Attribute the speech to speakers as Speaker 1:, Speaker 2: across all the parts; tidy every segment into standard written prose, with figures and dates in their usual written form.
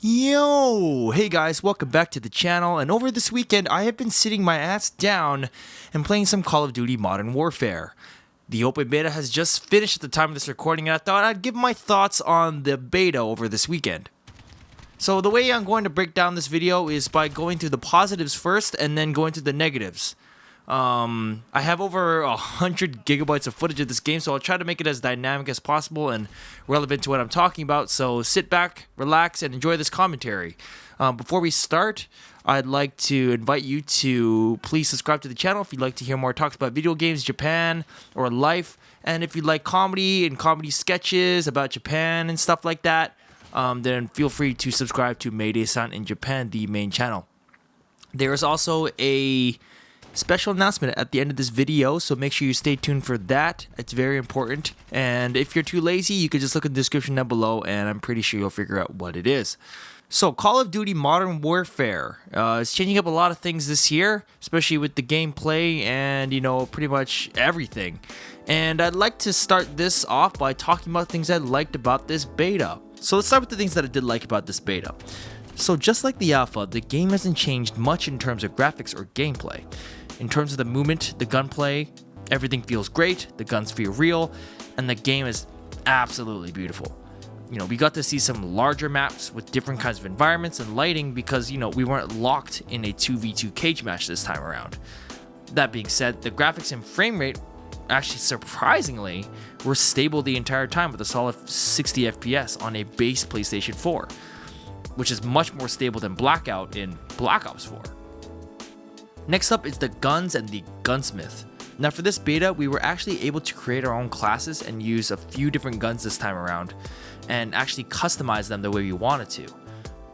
Speaker 1: Yo! Hey guys, welcome back to the channel, and over this weekend I have been sitting my ass down and playing some Call of Duty Modern Warfare. The open beta has just finished at the time of this recording, and I thought I'd give my thoughts on the beta over this weekend. So the way I'm going to break down this video is by going through the positives first and then going through the negatives. I have over 100 gigabytes of footage of this game, so I'll try to make it as dynamic as possible and relevant to what I'm talking about. So sit back, relax, and enjoy this commentary. Before we start, I'd like to invite you to please subscribe to the channel if you'd like to hear more talks about video games, Japan, or life. And if you like comedy and comedy sketches about Japan and stuff like that, then feel free to subscribe to Maydaysan in Japan, the main channel. There is also a special announcement at the end of this video, so make sure you stay tuned for that. It's very important, and if you're too lazy, you can just look in the description down below and I'm pretty sure you'll figure out what it is. So Call of Duty Modern Warfare is changing up a lot of things this year, especially with the gameplay and pretty much everything. And I'd like to start this off by talking about things I liked about this beta. So let's start with the things that I did like about this beta. So just like the alpha, the game hasn't changed much in terms of graphics or gameplay. In terms of the movement, the gunplay, everything feels great, the guns feel real, and the game is absolutely beautiful. We got to see some larger maps with different kinds of environments and lighting because, we weren't locked in a 2v2 cage match this time around. That being said, the graphics and frame rate actually surprisingly were stable the entire time with a solid 60 FPS on a base PlayStation 4, which is much more stable than Blackout in Black Ops 4. Next up is the guns and the gunsmith. Now for this beta, we were actually able to create our own classes and use a few different guns this time around and actually customize them the way we wanted to.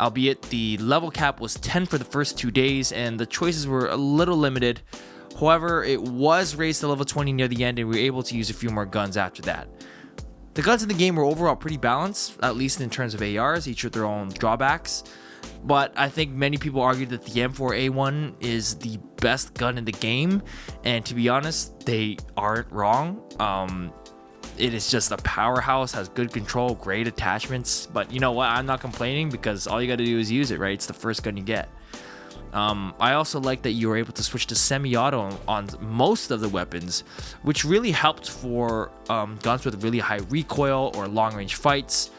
Speaker 1: Albeit the level cap was 10 for the first 2 days and the choices were a little limited. However, it was raised to level 20 near the end and we were able to use a few more guns after that. The guns in the game were overall pretty balanced, at least in terms of ARs, each with their own drawbacks. But I think many people argue that the M4A1 is the best gun in the game, and to be honest, they aren't wrong. It is just a powerhouse, has good control, great attachments, but you know what, I'm not complaining because all you gotta do is use it, right? It's the first gun you get. I also like that you were able to switch to semi-auto on most of the weapons, which really helped for guns with really high recoil or long-range fights.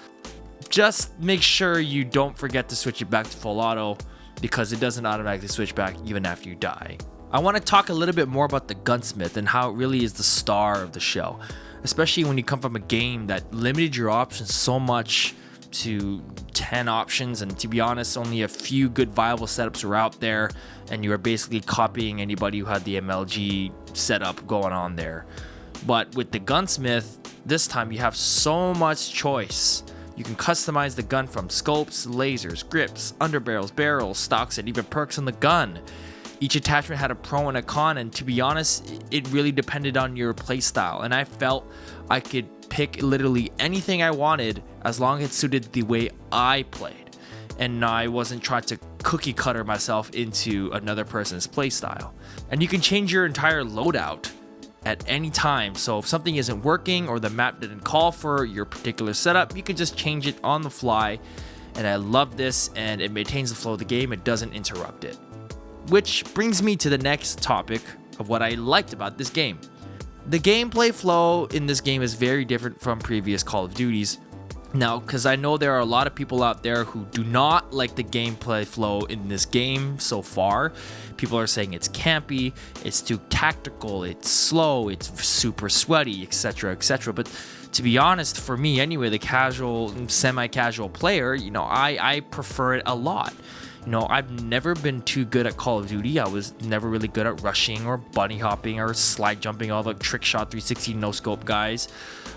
Speaker 1: Just make sure you don't forget to switch it back to full auto because it doesn't automatically switch back even after you die. I want to talk a little bit more about the gunsmith and how it really is the star of the show, especially when you come from a game that limited your options so much to 10 options, and to be honest, only a few good viable setups were out there, and you were basically copying anybody who had the MLG setup going on there. But with the gunsmith, this time you have so much choice. You can customize the gun from scopes, lasers, grips, underbarrels, barrels, stocks, and even perks on the gun. Each attachment had a pro and a con, and to be honest, it really depended on your playstyle, and I felt I could pick literally anything I wanted as long as it suited the way I played, and I wasn't trying to cookie cutter myself into another person's playstyle. And you can change your entire loadout at any time, so if something isn't working or the map didn't call for your particular setup, you can just change it on the fly. And I love this, and it maintains the flow of the game, it doesn't interrupt it. Which brings me to the next topic of what I liked about this game. The gameplay flow in this game is very different from previous Call of Duties. Now, because I know there are a lot of people out there who do not like the gameplay flow in this game so far. People are saying it's campy, it's too tactical, it's slow, it's super sweaty, etc, etc. But to be honest, for me anyway, the casual, semi-casual player, I prefer it a lot. I've never been too good at Call of Duty. I was never really good at rushing or bunny hopping or slide jumping, all the trick shot 360 no scope guys.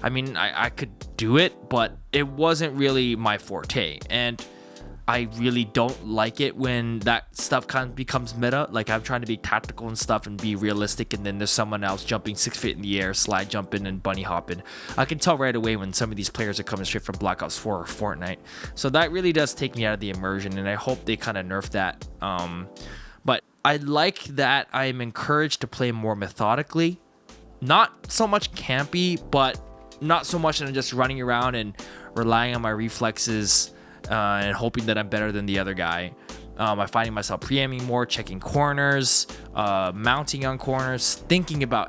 Speaker 1: I mean, I could do it, but it wasn't really my forte. And I really don't like it when that stuff kind of becomes meta. Like, I'm trying to be tactical and stuff and be realistic, and then there's someone else jumping 6 feet in the air, slide jumping and bunny hopping. I can tell right away when some of these players are coming straight from Black Ops 4 or Fortnite. So that really does take me out of the immersion, and I hope they kind of nerf that. But I like that I'm encouraged to play more methodically. Not so much campy, but not so much that I'm just running around and relying on my reflexes and hoping that I'm better than the other guy. I'm finding myself pre-aiming more, checking corners, mounting on corners,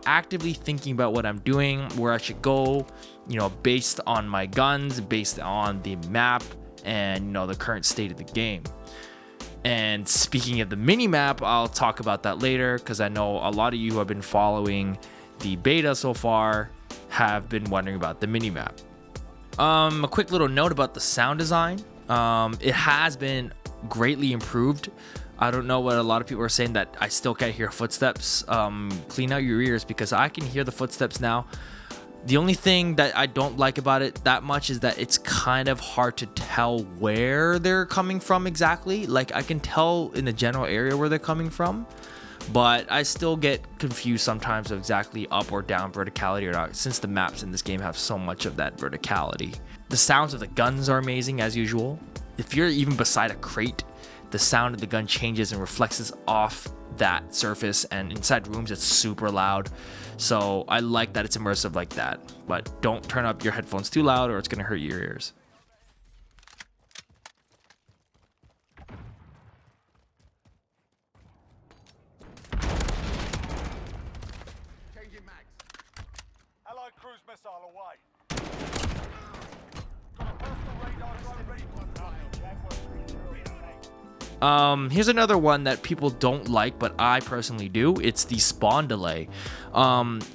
Speaker 1: actively thinking about what I'm doing, where I should go, based on my guns, based on the map, and the current state of the game. And speaking of the mini-map, I'll talk about that later, because I know a lot of you who have been following the beta so far have been wondering about the mini-map. A quick little note about the sound design. It has been greatly improved. I don't know what a lot of people are saying, that I still can't hear footsteps. Clean out your ears, because I can hear the footsteps now. The only thing that I don't like about it that much is that it's kind of hard to tell where they're coming from exactly. Like, I can tell in the general area where they're coming from, but I still get confused sometimes of exactly up or down verticality or not, since the maps in this game have so much of that verticality. The sounds of the guns are amazing as usual. If you're even beside a crate, the sound of the gun changes and reflects off that surface, and inside rooms it's super loud. So I like that it's immersive like that, but don't turn up your headphones too loud or it's gonna hurt your ears.
Speaker 2: Changing mags. Allied cruise missile away.
Speaker 1: Here's another one that people don't like, but I personally do. It's the spawn delay.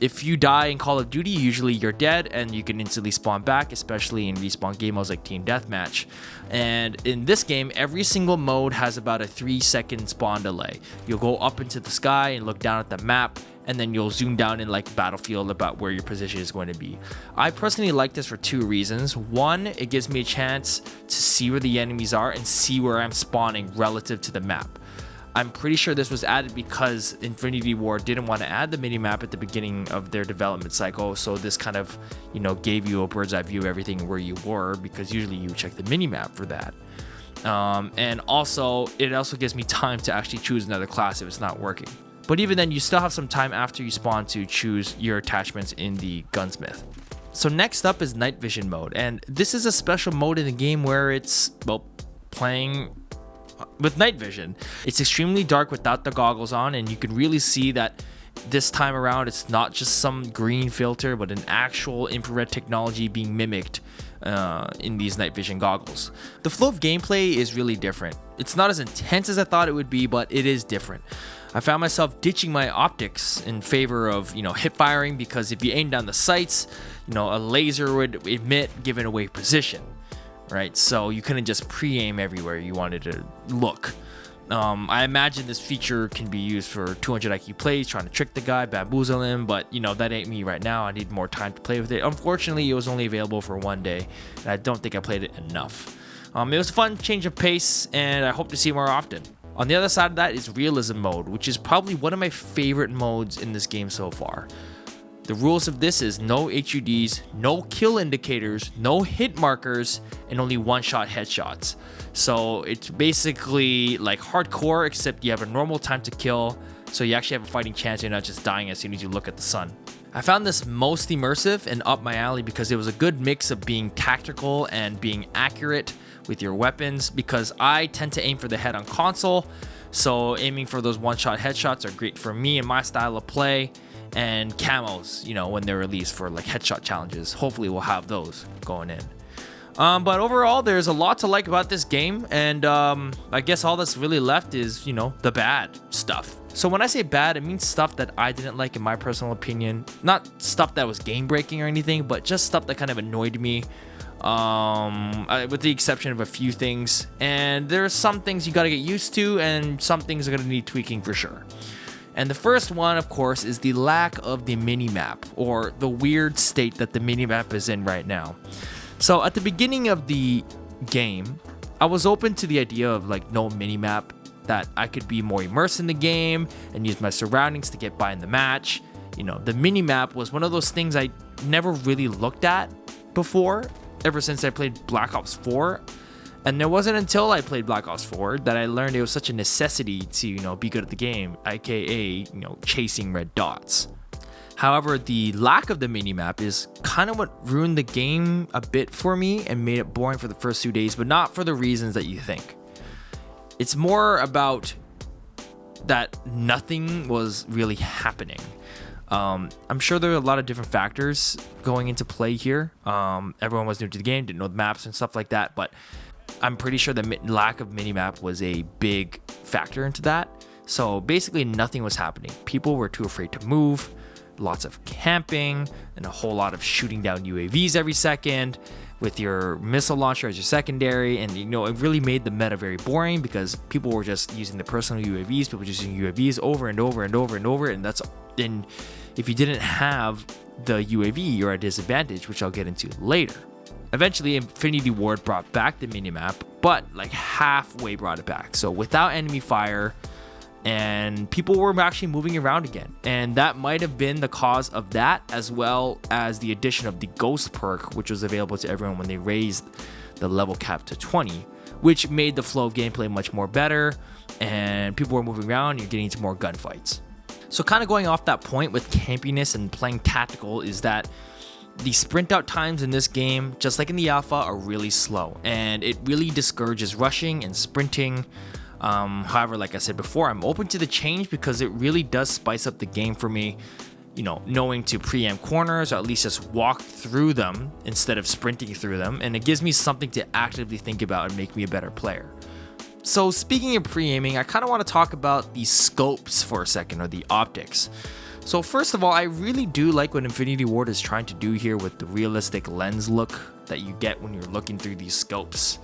Speaker 1: If you die in Call of Duty, usually you're dead and you can instantly spawn back, especially in respawn game modes like Team Deathmatch. And in this game, every single mode has about a 3-second spawn delay. You'll go up into the sky and look down at the map, and then you'll zoom down in like Battlefield about where your position is going to be. I personally like this for 2 reasons. One, it gives me a chance to see where the enemies are and see where I'm spawning relative to the map. I'm pretty sure this was added because Infinity Ward didn't want to add the mini-map at the beginning of their development cycle, so this kind of, gave you a bird's eye view of everything where you were, because usually you check the mini-map for that. And also, it also gives me time to actually choose another class if it's not working. But even then, you still have some time after you spawn to choose your attachments in the gunsmith. So next up is night vision mode, and this is a special mode in the game where it's, playing with night vision. It's extremely dark without the goggles on, and you can really see that this time around it's not just some green filter, but an actual infrared technology being mimicked in these night vision goggles. The flow of gameplay is really different. It's not as intense as I thought it would be, but it is different. I found myself ditching my optics in favor of, hip firing, because if you aim down the sights, a laser would emit, giving away position, right? So you couldn't just pre-aim everywhere you wanted to look. I imagine this feature can be used for 200 IQ plays, trying to trick the guy, bamboozle him, but that ain't me right now. I need more time to play with it. Unfortunately, it was only available for 1 day, and I don't think I played it enough. It was a fun change of pace, and I hope to see more often. On the other side of that is realism mode, which is probably one of my favorite modes in this game so far. The rules of this is no HUDs, no kill indicators, no hit markers, and only one-shot headshots. So it's basically like hardcore, except you have a normal time to kill, so you actually have a fighting chance. You're not just dying as soon as you look at the sun. I found this most immersive and up my alley because it was a good mix of being tactical and being accurate with your weapons, because I tend to aim for the head on console, so aiming for those one-shot headshots are great for me and my style of play. And camos, when they're released for like headshot challenges, hopefully we'll have those going in. But overall, there's a lot to like about this game, and I guess all that's really left is, the bad stuff. So when I say bad, it means stuff that I didn't like in my personal opinion. Not stuff that was game breaking or anything, but just stuff that kind of annoyed me. With the exception of a few things. And there's some things you gotta get used to, and some things are gonna need tweaking for sure. And the first one, of course, is the lack of the mini-map, or the weird state that the mini-map is in right now. So at the beginning of the game, I was open to the idea of like no mini-map, that I could be more immersed in the game and use my surroundings to get by in the match. The mini-map was one of those things I never really looked at before, ever since I played Black Ops 4. And it wasn't until I played Black Ops 4 that I learned it was such a necessity to, be good at the game, aka, chasing red dots. However, the lack of the minimap is kind of what ruined the game a bit for me and made it boring for the first 2 days, but not for the reasons that you think. It's more about that nothing was really happening. I'm sure there are a lot of different factors going into play here. Everyone was new to the game, didn't know the maps and stuff like that, but I'm pretty sure the lack of minimap was a big factor into that. So basically nothing was happening. People were too afraid to move. Lots of camping and a whole lot of shooting down UAVs every second with your missile launcher as your secondary. And it really made the meta very boring because people were just using the personal UAVs. People were just using UAVs over and over and over and over. And if you didn't have the UAV, you're at a disadvantage, which I'll get into later. Eventually, Infinity Ward brought back the minimap, but like halfway brought it back. So without enemy fire, and people were actually moving around again. And that might have been the cause of that, as well as the addition of the Ghost perk, which was available to everyone when they raised the level cap to 20, which made the flow of gameplay much more better, and people were moving around and you're getting into more gunfights. So kind of going off that point with campiness and playing tactical is that the sprint out times in this game, just like in the alpha, are really slow, and it really discourages rushing and sprinting. However, like I said before, I'm open to the change because it really does spice up the game for me, knowing to preempt corners or at least just walk through them instead of sprinting through them, and it gives me something to actively think about and make me a better player. So speaking of pre-aiming, I kind of want to talk about the scopes for a second, or the optics. So first of all, I really do like what Infinity Ward is trying to do here with the realistic lens look that you get when you're looking through these scopes.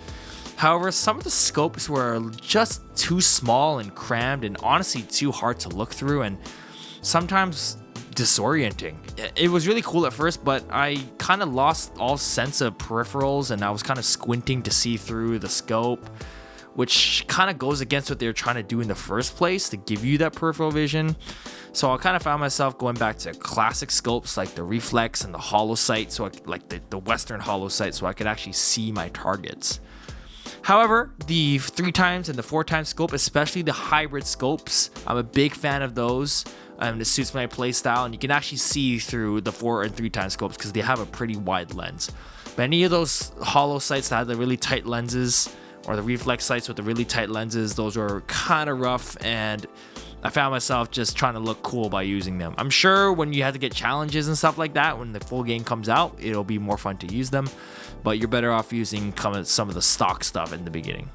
Speaker 1: However, some of the scopes were just too small and crammed and honestly too hard to look through and sometimes disorienting. It was really cool at first, but I kind of lost all sense of peripherals and I was kind of squinting to see through the scope, which kind of goes against what they were trying to do in the first place to give you that peripheral vision. So I kind of found myself going back to classic scopes like the reflex and the hollow sight, so like the Western hollow sight, so I could actually see my targets. However, the 3x and the 4x scope, especially the hybrid scopes, I'm a big fan of those. It suits my playstyle, and you can actually see through the 4 and 3x scopes because they have a pretty wide lens. But any of those hollow sights that have the really tight lenses, or the reflex sights with the really tight lenses, those were kind of rough, and I found myself just trying to look cool by using them. I'm sure when you have to get challenges and stuff like that, when the full game comes out, it'll be more fun to use them, but you're better off using some of the stock stuff in the beginning.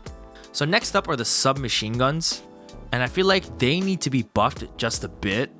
Speaker 1: So next up are the submachine guns, and I feel like they need to be buffed just a bit.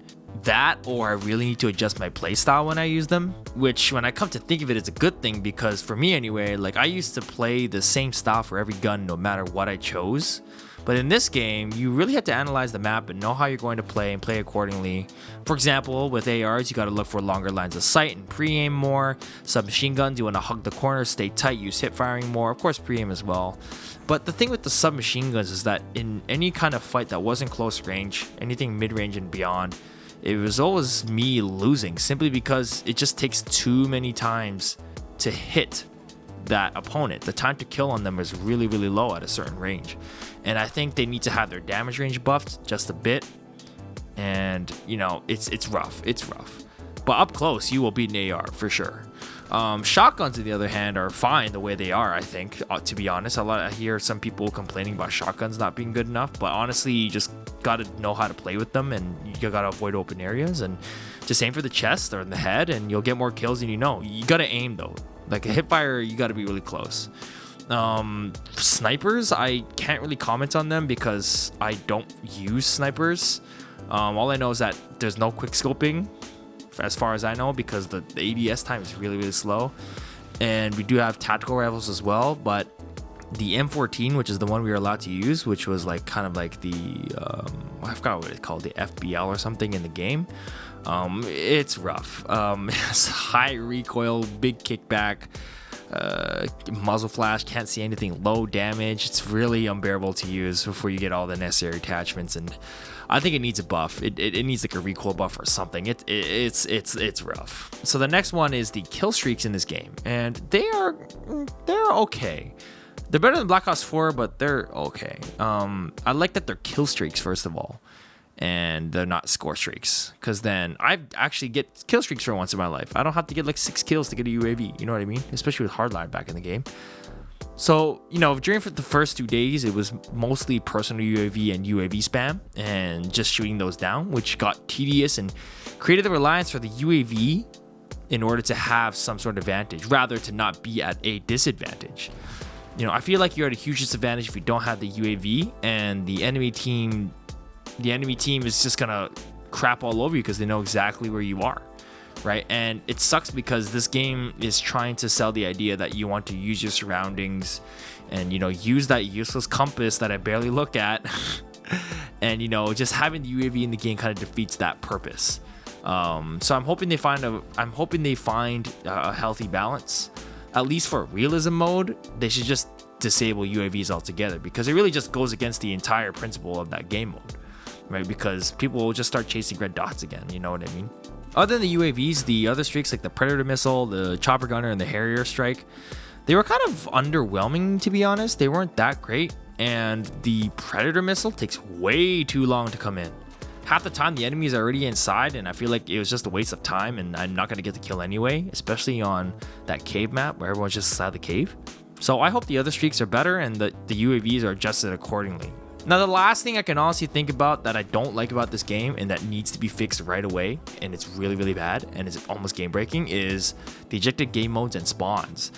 Speaker 1: That, or I really need to adjust my playstyle when I use them, which when I come to think of it, it's a good thing because for me anyway, like I used to play the same style for every gun no matter what I chose. But in this game, you really have to analyze the map and know how you're going to play and play accordingly. For example, with ARs, you got to look for longer lines of sight and pre-aim more. Submachine guns, you want to hug the corners, stay tight, use hip firing more. Of course, pre-aim as well. But the thing with the submachine guns is that in any kind of fight that wasn't close range, anything mid-range and beyond, it was always me losing simply because it just takes too many times to hit that opponent. The time to kill on them is really, really low at a certain range. And I think they need to have their damage range buffed just a bit. And, it's rough. It's rough. But up close, you will beat an AR for sure. Shotguns, on the other hand, are fine the way they are, I think, to be honest. I hear some people complaining about shotguns not being good enough, but honestly, you just got to know how to play with them, and you got to avoid open areas, and just aim for the chest or in the head, and you'll get more kills than you know. You got to aim, though. Like a hip fire, you got to be really close. Snipers, I can't really comment on them because I don't use snipers. All I know is that there's no quick scoping, as far as I know, because the ADS time is really, really slow. And we do have tactical rifles as well, but the M14, which is the one we were allowed to use, which was like kind of like the I forgot what it's called, the FBL or something in the game. It's rough. It's high recoil, big kickback, muzzle flash, can't see anything, low damage. It's really unbearable to use before you get all the necessary attachments, and I think it needs a buff. It needs like a recoil buff or something. It's rough. So the next one is the Killstreaks in this game, and they're okay. They're better than Black Ops 4, but they're okay. I like that they're Killstreaks, first of all. and they're not score streaks, because then I actually get kill streaks for once in my life. I don't have to get like 6 kills to get a UAV, you know what I mean? Especially with hardline back in the game. So, you know, during the first 2 days, it was mostly personal UAV and UAV spam and just shooting those down, which got tedious and created the reliance for the UAV in order to have some sort of advantage, rather to not be at a disadvantage. You know, I feel like you're at a huge disadvantage if you don't have the UAV, and the enemy team is just gonna crap all over you because they know exactly where you are, right? And it sucks because this game is trying to sell the idea that you want to use your surroundings and, you know, use that useless compass that I barely look at. And, you know, just having the UAV in the game kind of defeats that purpose. So I'm hoping they find a healthy balance. At least for realism mode, they should just disable UAVs altogether, because it really just goes against the entire principle of that game mode, right? Because people will just start chasing red dots again, you know what I mean? Other than the UAVs, the other streaks like the Predator missile, the Chopper Gunner, and the Harrier strike, they were kind of underwhelming, to be honest. They weren't that great, and the Predator missile takes way too long to come in. Half the time the enemy is already inside, and I feel like it was just a waste of time, and I'm not going to get the kill anyway, especially on that cave map where everyone's just inside the cave. So I hope the other streaks are better and the UAVs are adjusted accordingly. Now, the last thing I can honestly think about that I don't like about this game and that needs to be fixed right away, and it's really, really bad and it's almost game breaking, is the ejected game modes and spawns.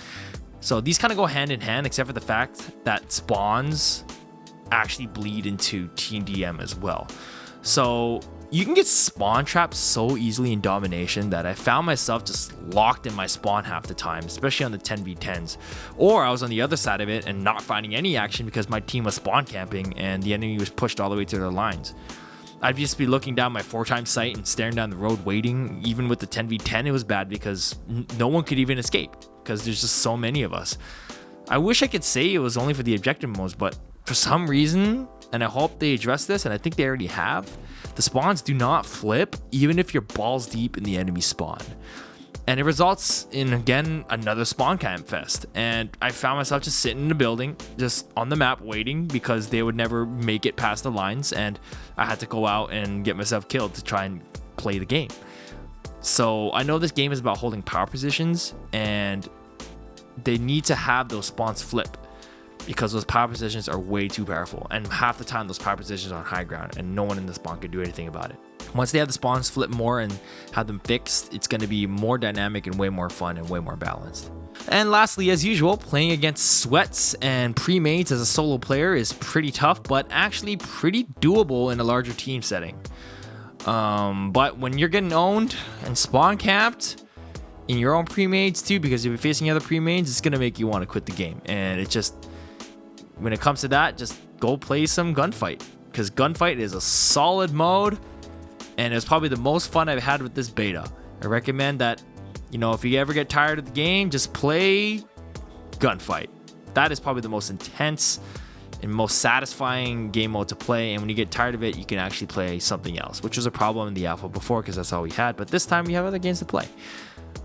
Speaker 1: So these kind of go hand in hand, except for the fact that spawns actually bleed into TDM as well. So you can get spawn trapped so easily in domination that I found myself just locked in my spawn half the time, especially on the 10v10s. Or I was on the other side of it and not finding any action because my team was spawn camping and the enemy was pushed all the way to their lines. I'd just be looking down my 4x sight and staring down the road waiting. Even with the 10v10, it was bad because no one could even escape because there's just so many of us. I wish I could say it was only for the objective modes, but for some reason, and I hope they address this, and I think they already have, the spawns do not flip even if you're balls deep in the enemy spawn. And it results in, again, another spawn camp fest. And I found myself just sitting in the building, just on the map waiting, because they would never make it past the lines, and I had to go out and get myself killed to try and play the game. So I know this game is about holding power positions, and they need to have those spawns flip, because those power positions are way too powerful, and half the time those power positions are on high ground and no one in the spawn can do anything about it. Once they have the spawns flip more and have them fixed, it's going to be more dynamic and way more fun and way more balanced. And lastly, as usual, playing against sweats and pre-mates as a solo player is pretty tough, but actually pretty doable in a larger team setting. But when you're getting owned and spawn capped in your own pre-mates too, because if you're facing other pre-mates, it's going to make you want to quit the game. And it just, when it comes to that, just go play some Gunfight, because Gunfight is a solid mode and it's probably the most fun I've had with this beta. I recommend that, you know, if you ever get tired of the game, just play Gunfight. That is probably the most intense and most satisfying game mode to play, and when you get tired of it, you can actually play something else, which was a problem in the alpha before because that's all we had, but this time we have other games to play.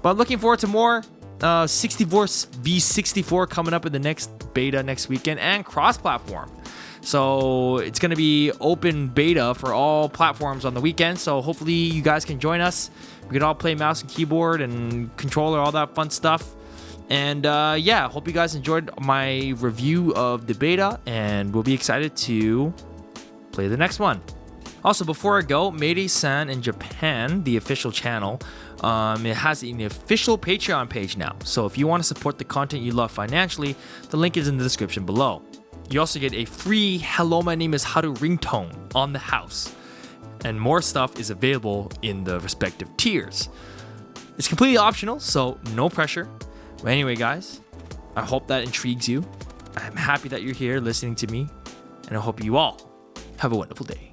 Speaker 1: But I'm looking forward to more 64v64 coming up in the next beta next weekend, and cross-platform. So it's going to be open beta for all platforms on the weekend, so hopefully you guys can join us. We can all play mouse and keyboard and controller, all that fun stuff. And yeah, hope you guys enjoyed my review of the beta, and we'll be excited to play the next one. Also, before I go, Maydaysan in Japan, the official channel, it has an official Patreon page now. So if you want to support the content you love financially, the link is in the description below. You also get a free "Hello, my name is Haru" ringtone on the house. And more stuff is available in the respective tiers. It's completely optional, so no pressure. But anyway, guys, I hope that intrigues you. I'm happy that you're here listening to me, and I hope you all have a wonderful day.